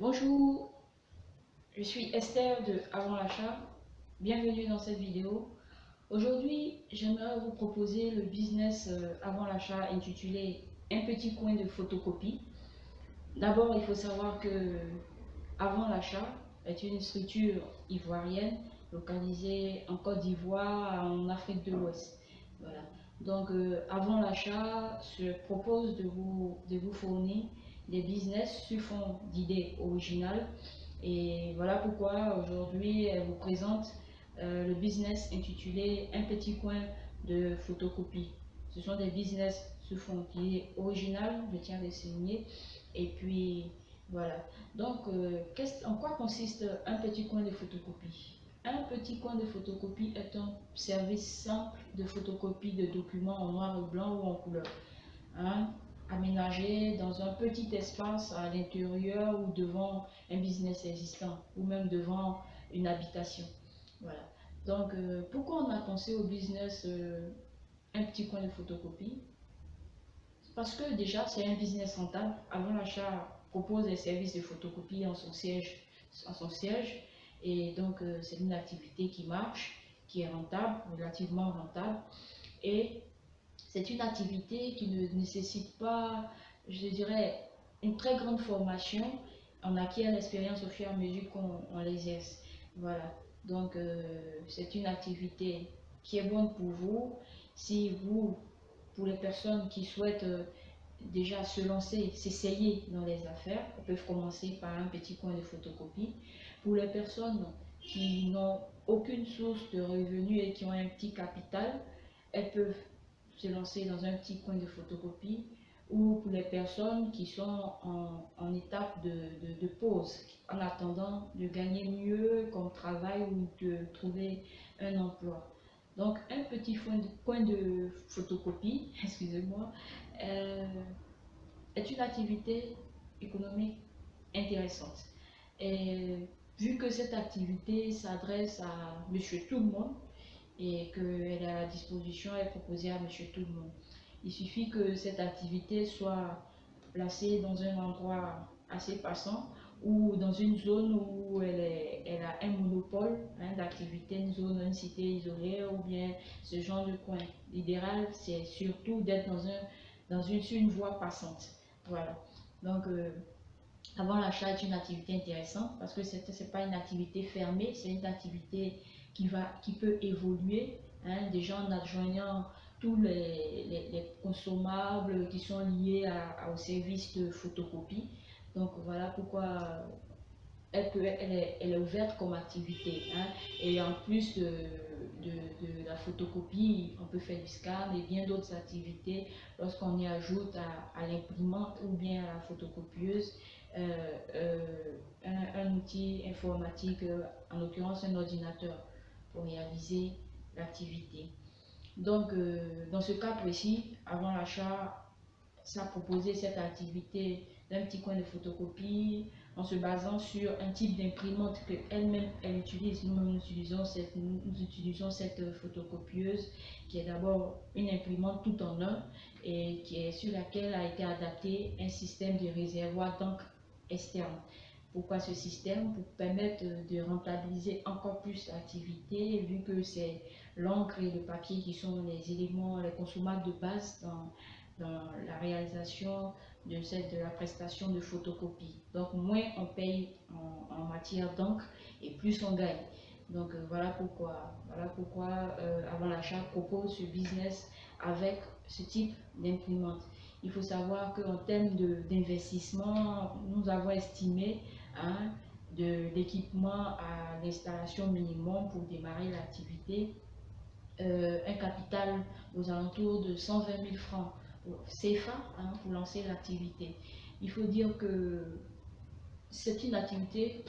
Bonjour, je suis Esther de Avant l'achat. Bienvenue dans cette vidéo. Aujourd'hui, j'aimerais vous proposer le business avant l'achat intitulé Un petit coin de photocopie. D'abord, il faut savoir que Avant l'achat est une structure ivoirienne localisée en Côte d'Ivoire, en Afrique de l'Ouest. Voilà. Donc, Avant l'achat se propose de vous fournir des business sur fond d'idées originales. Et voilà pourquoi aujourd'hui, elle vous présente le business intitulé Un petit coin de photocopie. Ce sont des business sur fond d'idées originales, je tiens à le souligner. Et puis, voilà. Donc, en quoi consiste un petit coin de photocopie? Un petit coin de photocopie est un service simple de photocopie de documents en noir et blanc ou en couleur, hein, aménagé dans un petit espace à l'intérieur ou devant un business existant ou même devant une habitation. Voilà. Donc, pourquoi on a pensé au business un petit coin de photocopie? Parce que déjà, c'est un business rentable. Avant l'achat propose des services de photocopie en son siège. Et donc, c'est une activité qui marche, qui est rentable, relativement rentable. Et c'est une activité qui ne nécessite pas, je dirais, une très grande formation. On acquiert l'expérience au fur et à mesure qu'on l'exerce. Voilà. Donc, c'est une activité qui est bonne pour vous. Si vous, pour les personnes qui souhaitent déjà se lancer, s'essayer dans les affaires, elles peuvent commencer par un petit coin de photocopie. Pour les personnes qui n'ont aucune source de revenus et qui ont un petit capital, elles peuvent se lancer dans un petit coin de photocopie. Ou pour les personnes qui sont en étape de pause, en attendant de gagner mieux comme travail ou de trouver un emploi. Donc, un petit coin de photocopie, excusez-moi, euh, est une activité économique intéressante. Et vu que cette activité s'adresse à monsieur tout le monde et qu'elle est à la disposition, elle est proposée à monsieur tout le monde, il suffit que cette activité soit placée dans un endroit assez passant ou dans une zone où elle a un monopole, hein, d'activité, une zone, une cité isolée ou bien ce genre de coin. L'idéal, c'est surtout d'être sur une voie passante. Voilà. Donc, avant l'achat est une activité intéressante parce que ce n'est pas une activité fermée, c'est une activité qui peut évoluer, hein, déjà en adjoignant tous les consommables qui sont liés au service de photocopie. Donc voilà pourquoi elle est ouverte comme activité, hein. Et en plus de la photocopie, on peut faire du scan et bien d'autres activités lorsqu'on y ajoute à l'imprimante ou bien à la photocopieuse un outil informatique, en l'occurrence un ordinateur, pour réaliser l'activité. Donc, dans ce cas précis, avant l'achat, ça proposait cette activité d'un petit coin de photocopie en se basant sur un type d'imprimante qu'elle-même elle utilise. Nous utilisons cette photocopieuse qui est d'abord une imprimante tout en un et sur laquelle a été adapté un système de réservoir d'encre externe. Pourquoi ce système? Pour permettre de rentabiliser encore plus l'activité, vu que c'est l'encre et le papier qui sont les éléments, les consommables de base dans la réalisation de la prestation de photocopie. Donc, moins on paye en matière d'encre et plus on gagne. Donc, voilà pourquoi Avant l'achat propose ce business avec ce type d'imprimante. Il faut savoir qu'en termes d'investissement, nous avons estimé, hein, de l'équipement à l'installation minimum pour démarrer l'activité, un capital aux alentours de 120 000 francs CFA, hein, pour lancer l'activité. Il faut dire que c'est une activité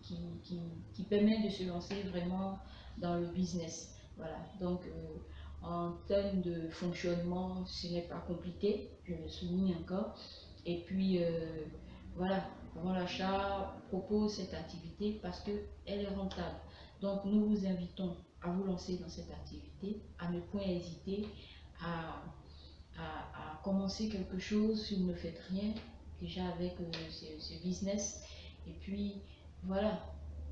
qui permet de se lancer vraiment dans le business. Voilà, donc en termes de fonctionnement, ce n'est pas compliqué, je le souligne encore. Et puis voilà, Avant l'achat propose cette activité parce qu'elle est rentable. Donc nous vous invitons à vous lancer dans cette activité, à ne point hésiter à, à commencer quelque chose si vous ne faites rien déjà avec ce business. Et puis, voilà,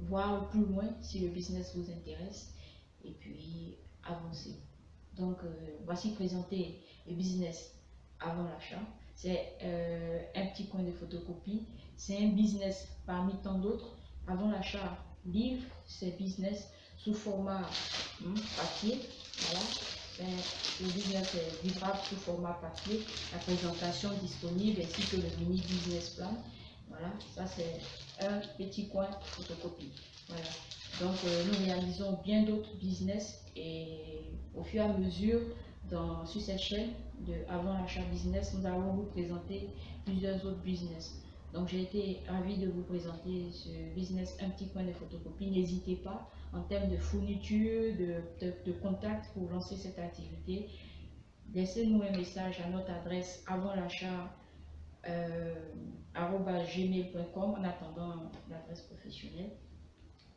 voir plus loin si le business vous intéresse et puis avancer. Donc, voici présenté le business avant l'achat. C'est un petit coin de photocopie. C'est un business parmi tant d'autres. Avant l'achat, livre, c'est business sous format papier. Voilà. Le business est livrable sous format papier. La présentation disponible ainsi que le mini business plan. Voilà, ça c'est un petit coin photocopie. Voilà. Donc nous réalisons bien d'autres business et au fur et à mesure sur cette chaîne de Avant l'achat business, nous allons vous présenter plusieurs autres business. Donc j'ai été ravie de vous présenter ce business un petit coin de photocopie. N'hésitez pas en termes de fourniture, de contact pour lancer cette activité. Laissez-nous un message à notre adresse avant l'achat gmail.com en attendant l'adresse professionnelle.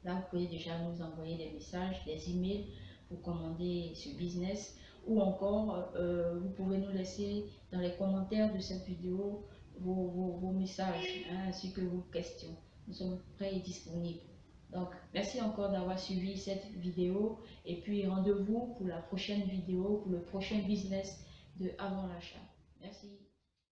Là, vous pouvez déjà nous envoyer des messages, des emails pour commander ce business ou encore vous pouvez nous laisser dans les commentaires de cette vidéo vos messages ainsi que vos questions. Nous sommes prêts et disponibles. Donc, merci encore d'avoir suivi cette vidéo et puis rendez-vous pour la prochaine vidéo, pour le prochain business de Avant l'achat. Merci.